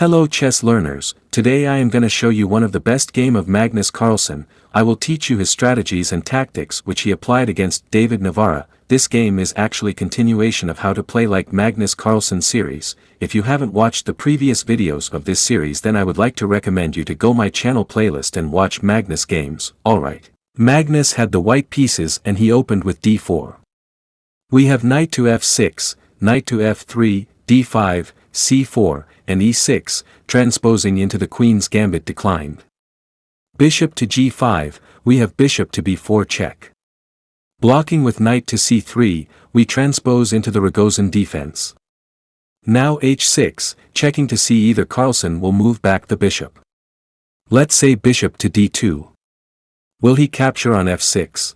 Hello chess learners, today I am gonna show you one of the best game of Magnus Carlsen. I will teach you his strategies and tactics which he applied against David Navarra. This game is actually continuation of how to play like Magnus Carlsen series. If you haven't watched the previous videos of this series, then I would like to recommend you to go my channel playlist and watch Magnus games. Alright. Magnus had the white pieces and he opened with d4. We have knight to f6, knight to f3, d5, c4, and e6, transposing into the queen's gambit declined. Bishop to g5, we have bishop to b4 check. Blocking with knight to c3, we transpose into the Rogozin defense. Now h6, checking to see either Carlsen will move back the bishop. Let's say bishop to d2. Will he capture on f6?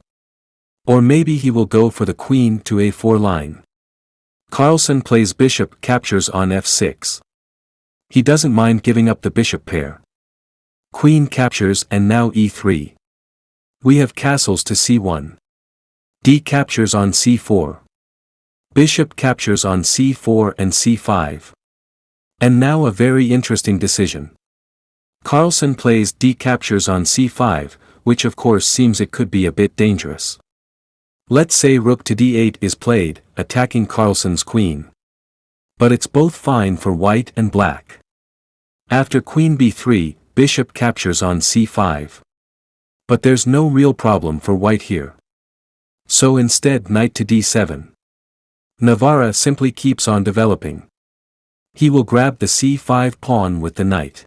Or maybe he will go for the queen to a4 line. Carlsen plays bishop captures on f6. He doesn't mind giving up the bishop pair. Queen captures and now e3. We have castles to c1. D captures on c4. Bishop captures on c4 and c5. And now a very interesting decision. Carlsen plays d captures on c5, which of course seems it could be a bit dangerous. Let's say rook to d8 is played, attacking Carlsen's queen. But it's both fine for white and black. After queen b3, bishop captures on c5. But there's no real problem for white here. So instead knight to d7. Navarra simply keeps on developing. He will grab the c5 pawn with the knight.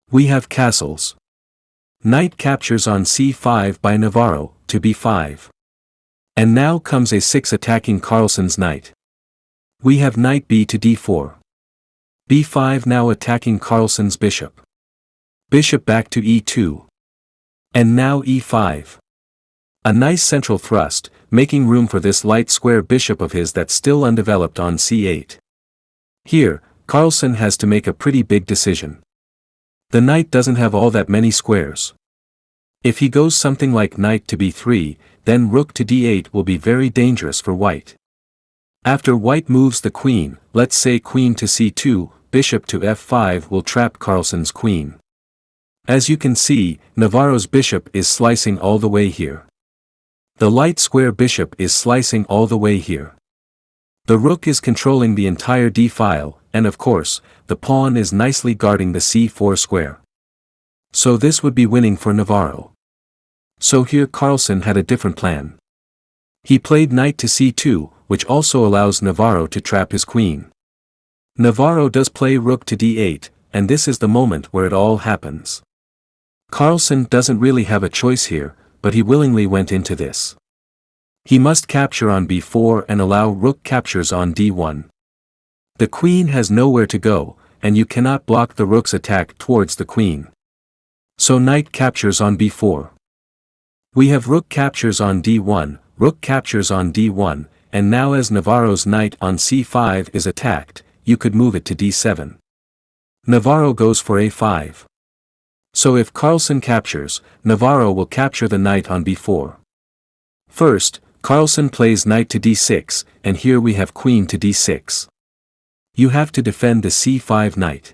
We have castles. Knight captures on c5 by Navarro, to b5. And now comes a6 attacking Carlsen's knight. We have knight b to d4. b5 now attacking Carlsen's bishop. Bishop back to e2. And now e5. A nice central thrust, making room for this light square bishop of his that's still undeveloped on c8. Here, Carlsen has to make a pretty big decision. The knight doesn't have all that many squares. If he goes something like knight to b3, then rook to d8 will be very dangerous for white. After white moves the queen, let's say queen to c2, bishop to f5 will trap Carlsen's queen. As you can see, Navarro's bishop is slicing all the way here. The light square bishop is slicing all the way here. The rook is controlling the entire d-file, and of course, the pawn is nicely guarding the c4 square. So this would be winning for Navarro. So here Carlsen had a different plan. He played knight to c2, which also allows Navarro to trap his queen. Navarro does play rook to d8, and this is the moment where it all happens. Carlsen doesn't really have a choice here, but he willingly went into this. He must capture on b4 and allow rook captures on d1. The queen has nowhere to go, and you cannot block the rook's attack towards the queen. So knight captures on b4. We have rook captures on d1, rook captures on d1, and now as Navarro's knight on c5 is attacked, you could move it to d7. Navarro goes for a5. So if Carlsen captures, Navarro will capture the knight on b4. First, Carlsen plays knight to d6, and here we have queen to d6. You have to defend the c5 knight.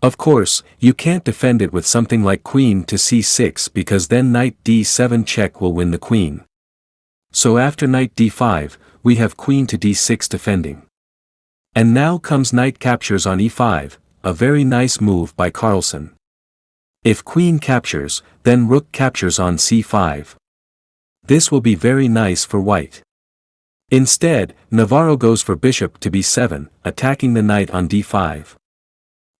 Of course, you can't defend it with something like queen to c6 because then knight d7 check will win the queen. So after knight d5, we have queen to d6 defending. And now comes knight captures on e5, a very nice move by Carlsen. If queen captures, then rook captures on c5. This will be very nice for white. Instead, Navarro goes for bishop to b7, attacking the knight on d5.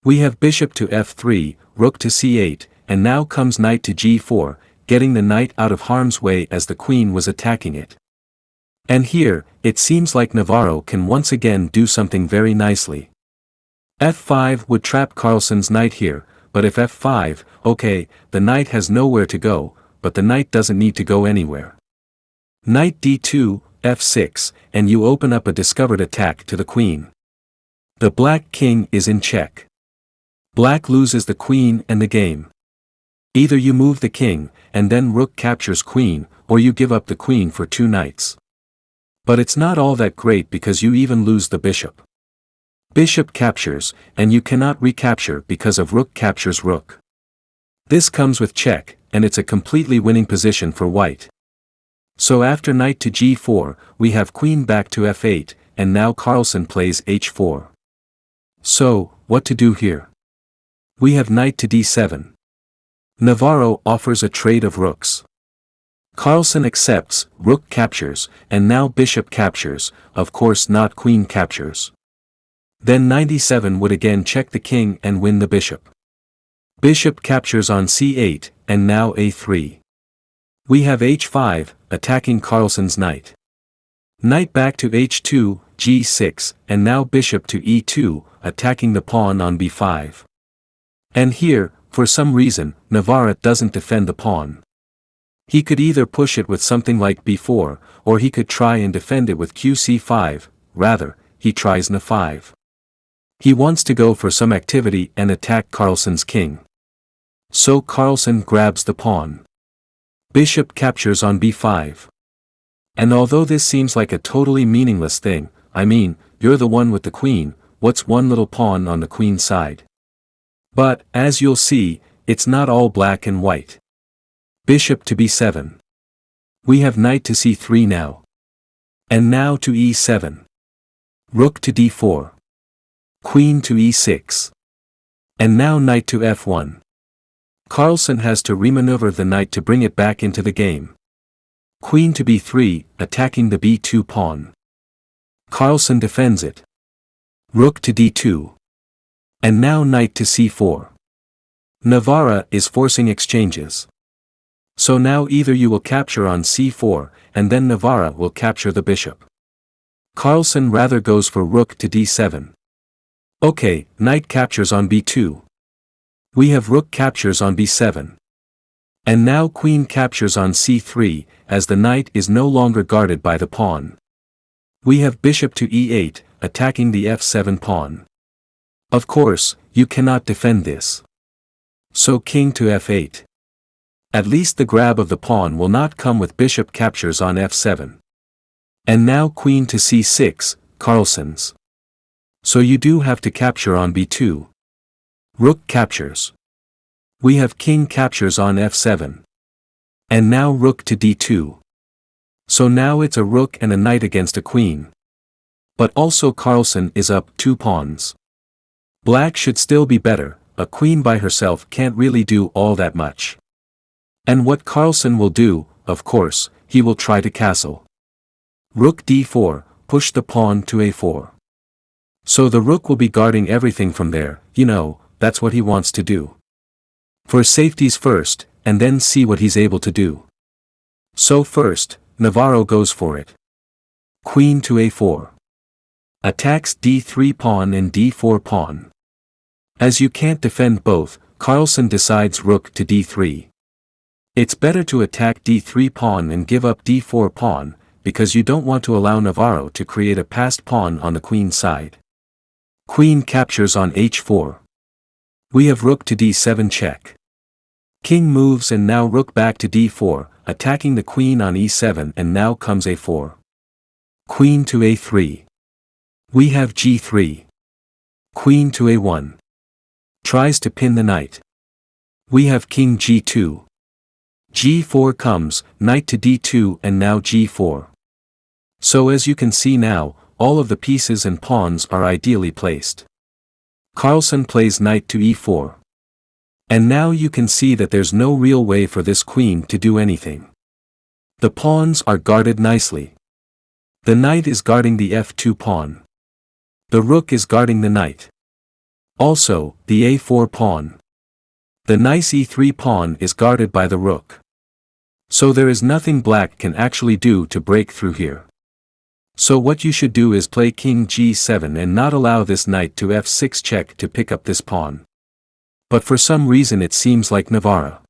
We have bishop to f3, rook to c8, and now comes knight to g4, getting the knight out of harm's way as the queen was attacking it. And here, it seems like Navarro can once again do something very nicely. f5 would trap Carlsen's knight here, but if f5, okay, the knight has nowhere to go, but the knight doesn't need to go anywhere. Knight d2, f6, and you open up a discovered attack to the queen. The black king is in check. Black loses the queen and the game. Either you move the king, and then rook captures queen, or you give up the queen for two knights. But it's not all that great because you even lose the bishop. Bishop captures, and you cannot recapture because of rook captures rook. This comes with check, and it's a completely winning position for white. So after knight to g4, we have queen back to f8, and now Carlsen plays h4. So, what to do here? We have knight to d7. Navarro offers a trade of rooks. Carlsen accepts, rook captures, and now bishop captures, of course not queen captures. Then knight e7 would again check the king and win the bishop. Bishop captures on c8, and now a3. We have h5, attacking Carlsen's knight. Knight back to h2, g6, and now bishop to e2, attacking the pawn on b5. And here, for some reason, Navarro doesn't defend the pawn. He could either push it with something like b4, or he could try and defend it with qc5, rather, he tries na5. He wants to go for some activity and attack Carlsen's king. So Carlsen grabs the pawn. Bishop captures on b5. And although this seems like a totally meaningless thing, I mean, you're the one with the queen, what's one little pawn on the queen side? But, as you'll see, it's not all black and white. Bishop to b7. We have knight to c3 now. And now to e7. Rook to d4. Queen to e6. And now knight to f1. Carlsen has to remaneuver the knight to bring it back into the game. Queen to b3, attacking the b2 pawn. Carlsen defends it. Rook to d2. And now knight to c4. Navarro is forcing exchanges. So now either you will capture on c4, and then Navarro will capture the bishop. Carlsen rather goes for rook to d7. Okay, knight captures on b2. We have rook captures on b7. And now queen captures on c3, as the knight is no longer guarded by the pawn. We have bishop to e8, attacking the f7 pawn. Of course, you cannot defend this. So king to f8. At least the grab of the pawn will not come with bishop captures on f7. And now queen to c6, Carlsen's. So you do have to capture on b2. Rook captures. We have king captures on f7. And now rook to d2. So now it's a rook and a knight against a queen. But also Carlsen is up 2 pawns. Black should still be better, a queen by herself can't really do all that much. And what Carlsen will do, of course, he will try to castle. Rook d4, push the pawn to a4. So the rook will be guarding everything from there, you know, that's what he wants to do. For safeties first, and then see what he's able to do. So first, Navarro goes for it. Queen to a4. Attacks d3 pawn and d4 pawn. As you can't defend both, Carlsen decides rook to d3. It's better to attack d3 pawn and give up d4 pawn, because you don't want to allow Navarro to create a passed pawn on the queen side. Queen captures on h4. We have rook to d7 check. King moves and now rook back to d4, attacking the queen on e7 and now comes a4. Queen to a3. We have g3. Queen to a1. Tries to pin the knight. We have king g2. g4 comes, knight to d2 and now g4. So as you can see now, all of the pieces and pawns are ideally placed. Carlsen plays knight to e4. And now you can see that there's no real way for this queen to do anything. The pawns are guarded nicely. The knight is guarding the f2 pawn. The rook is guarding the knight. Also, the a4 pawn. The nice e3 pawn is guarded by the rook. So there is nothing black can actually do to break through here. So what you should do is play king g7 and not allow this knight to f6 check to pick up this pawn. But for some reason it seems like Navarro.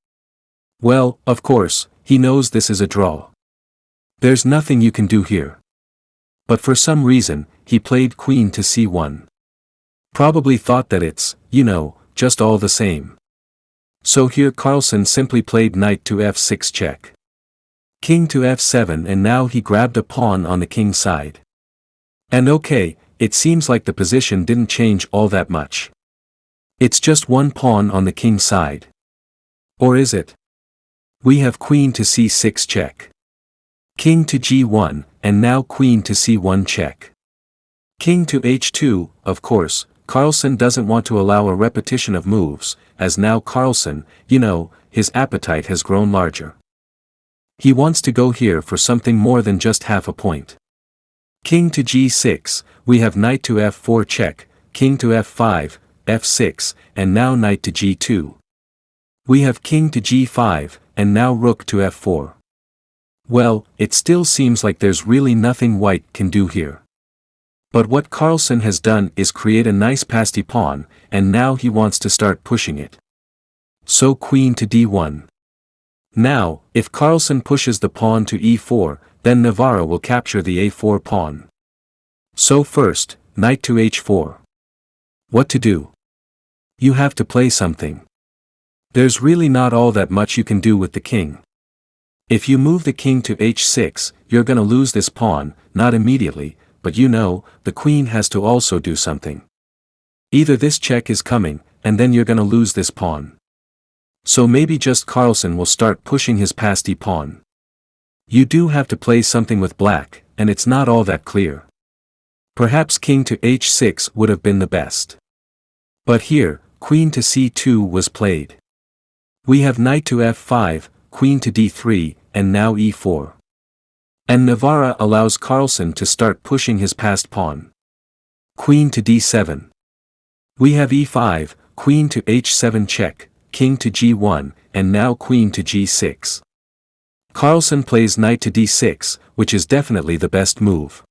Well, of course, he knows this is a draw. There's nothing you can do here. But for some reason, he played queen to c1. Probably thought that it's, you know, just all the same. So here Carlsen simply played knight to f6 check. King to f7 and now he grabbed a pawn on the king side. And okay, it seems like the position didn't change all that much. It's just one pawn on the king side. Or is it? We have queen to c6 check. King to g1, and now queen to c1 check. King to h2, of course, Carlsen doesn't want to allow a repetition of moves, as now Carlsen, his appetite has grown larger. He wants to go here for something more than just half a point. King to g6, we have knight to f4 check, king to f5, f6, and now knight to g2. We have king to g5, and now rook to f4. Well, it still seems like there's really nothing white can do here. But what Carlsen has done is create a nice pasty pawn, and now he wants to start pushing it. So queen to d1. Now, if Carlsen pushes the pawn to e4, then Navarra will capture the a4 pawn. So first, knight to h4. What to do? You have to play something. There's really not all that much you can do with the king. If you move the king to h6, you're gonna lose this pawn, not immediately, but the queen has to also do something. Either this check is coming, and then you're gonna lose this pawn. So maybe just Carlsen will start pushing his pasty pawn. You do have to play something with black, and it's not all that clear. Perhaps king to h6 would have been the best. But here, queen to c2 was played. We have knight to f5, queen to d3, and now e4. And Navarra allows Carlsen to start pushing his passed pawn. Queen to d7. We have e5, queen to h7 check, king to g1, and now queen to g6. Carlsen plays knight to d6, which is definitely the best move.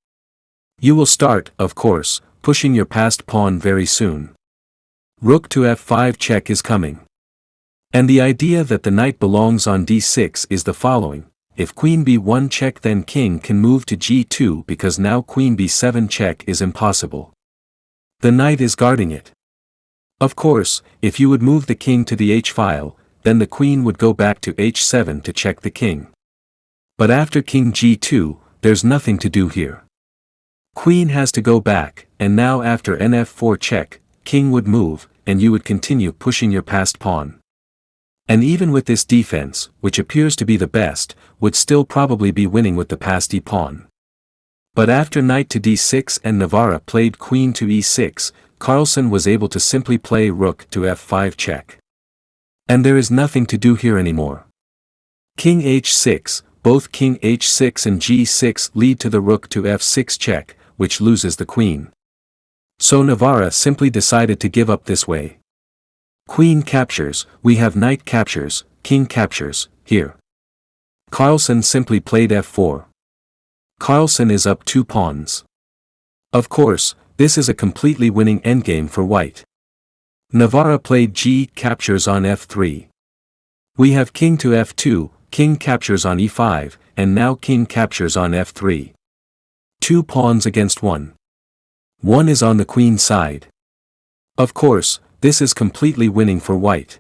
You will start, of course, pushing your passed pawn very soon. Rook to f5 check is coming. And the idea that the knight belongs on d6 is the following: if queen b1 check, then king can move to g2 because now queen b7 check is impossible. The knight is guarding it. Of course, if you would move the king to the h-file, then the queen would go back to h7 to check the king. But after king g2, there's nothing to do here. Queen has to go back, and now after nf4 check, king would move, and you would continue pushing your passed pawn. And even with this defense, which appears to be the best, would still probably be winning with the pasty pawn. But after knight to d6 and Navarra played queen to e6, Carlsen was able to simply play rook to f5 check. And there is nothing to do here anymore. King h6, both king h6 and g6 lead to the rook to f6 check, which loses the queen. So Navarra simply decided to give up this way. Queen captures, we have knight captures, king captures, here. Carlsen simply played f4. Carlsen is up 2 pawns. Of course, this is a completely winning endgame for white. Navarra played g captures on f3. We have king to f2, king captures on e5, and now king captures on f3. 2 pawns against 1. One is on the queen side. Of course, this is completely winning for white.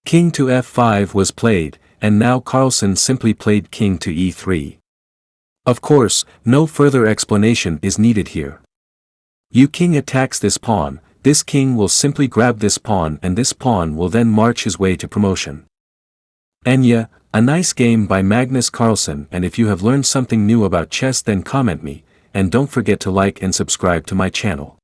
King to f5 was played, and now Carlsen simply played king to e3. Of course, no further explanation is needed here. You king attacks this pawn, this king will simply grab this pawn, and this pawn will then march his way to promotion. And yeah, a nice game by Magnus Carlsen, and if you have learned something new about chess, then comment me, and don't forget to like and subscribe to my channel.